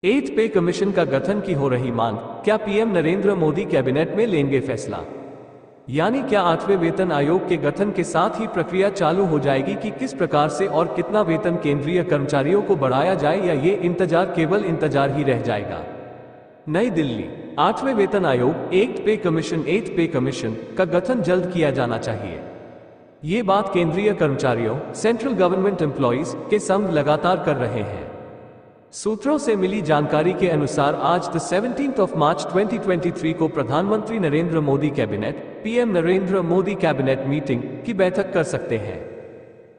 एथ पे कमीशन का गठन की हो रही मांग, क्या पीएम नरेंद्र मोदी कैबिनेट में लेंगे फैसला? यानी क्या आठवें वेतन आयोग के गठन के साथ ही प्रक्रिया चालू हो जाएगी कि किस प्रकार से और कितना वेतन केंद्रीय कर्मचारियों को बढ़ाया जाए, या ये इंतजार केवल इंतजार ही रह जाएगा? नई दिल्ली। आठवें वेतन आयोग एथ पे कमीशन का गठन जल्द किया जाना चाहिए। ये बात केंद्रीय कर्मचारियों सेंट्रल गवर्नमेंट एम्प्लॉइज के संघ लगातार कर रहे हैं। सूत्रों से मिली जानकारी के अनुसार आज 17 मार्च 2023 को प्रधानमंत्री Narendra Modi cabinet PM Narendra Modi cabinet meeting की बैठक कर सकते हैं।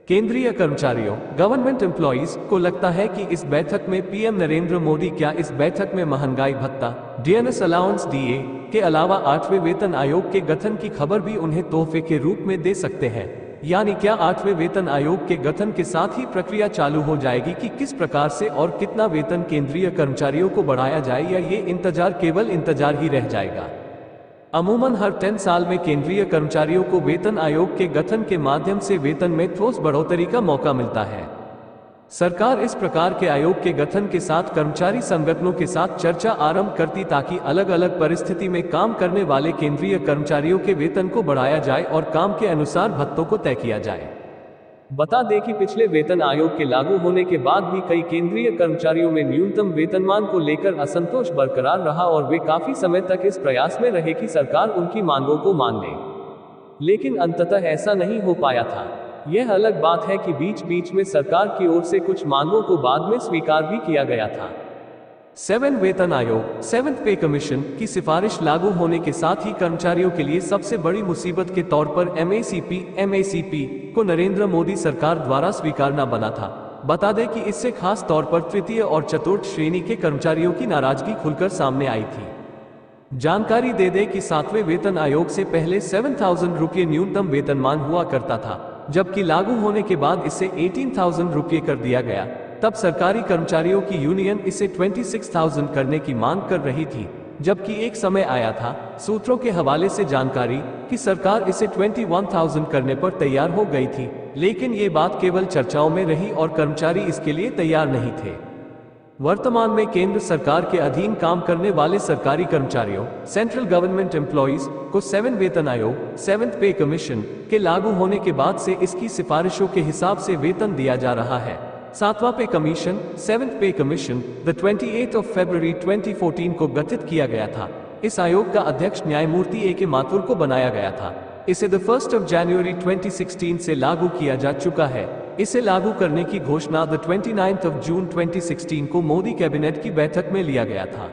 केंद्रीय कर्मचारियों गवर्नमेंट एम्प्लॉइज को लगता है कि इस बैठक में पीएम नरेंद्र मोदी क्या इस बैठक में महंगाई भत्ता डीएनएस अलाउंस डीए के अलावा आठवें वेतन आयोग के गठन की खबर भी उन्हें तोहफे के रूप में दे सकते हैं। यानी क्या आठवें वेतन आयोग के गठन के साथ ही प्रक्रिया चालू हो जाएगी कि किस प्रकार से और कितना वेतन केंद्रीय कर्मचारियों को बढ़ाया जाए, या ये इंतजार केवल इंतजार ही रह जाएगा? अमूमन हर 10 साल में केंद्रीय कर्मचारियों को वेतन आयोग के गठन के माध्यम से वेतन में ठोस बढ़ोतरी का मौका मिलता है। सरकार इस प्रकार के आयोग के गठन के साथ कर्मचारी संगठनों के साथ चर्चा आरंभ करती ताकि अलग अलग परिस्थिति में काम करने वाले केंद्रीय कर्मचारियों के वेतन को बढ़ाया जाए और काम के अनुसार भत्तों को तय किया जाए। बता दें कि पिछले वेतन आयोग के लागू होने के बाद भी कई केंद्रीय कर्मचारियों में न्यूनतम वेतनमान को लेकर असंतोष बरकरार रहा और वे काफी समय तक इस प्रयास में रहे कि सरकार उनकी मांगों को मान ले, लेकिन अंततः ऐसा नहीं हो पाया था। यह अलग बात है कि बीच बीच में सरकार की ओर से कुछ मांगों को बाद में स्वीकार भी किया गया था। 7 वेतन आयोग 7th पे कमीशन की सिफारिश लागू होने के साथ ही कर्मचारियों के लिए सबसे बड़ी मुसीबत के तौर पर एमएसीपी को नरेंद्र मोदी सरकार द्वारा स्वीकारना बना था। बता दें कि इससे खास तौर पर तृतीय और चतुर्थ श्रेणी के कर्मचारियों की नाराजगी खुलकर सामने आई थी। जानकारी दे दें कि 7वें वेतन आयोग से पहले 7,000 रुपये न्यूनतम वेतनमान हुआ करता था, जबकि लागू होने के बाद इसे 18,000 रुपये कर दिया गया। तब सरकारी कर्मचारियों की यूनियन इसे 26,000 करने की मांग कर रही थी, जबकि एक समय आया था, सूत्रों के हवाले से जानकारी, कि सरकार इसे 21,000 करने पर तैयार हो गई थी, लेकिन ये बात केवल चर्चाओं में रही और कर्मचारी इसके लिए तैयार नहीं थे। वर्तमान में केंद्र सरकार के अधीन काम करने वाले सरकारी कर्मचारियों सेंट्रल गवर्नमेंट एम्प्लॉइज को 7 वेतन आयोग 7th पे कमीशन के लागू होने के बाद से इसकी सिफारिशों के हिसाब से वेतन दिया जा रहा है। 7वां पे कमीशन 7th पे कमीशन 28 फरवरी 2014 को गठित किया गया था। इस आयोग का अध्यक्ष न्यायमूर्ति ए.के. माथुर को बनाया गया था। इसे 1 जनवरी 2016 से लागू किया जा चुका है। इसे लागू करने की घोषणा 29 जून 2016 को मोदी कैबिनेट की बैठक में लिया गया था।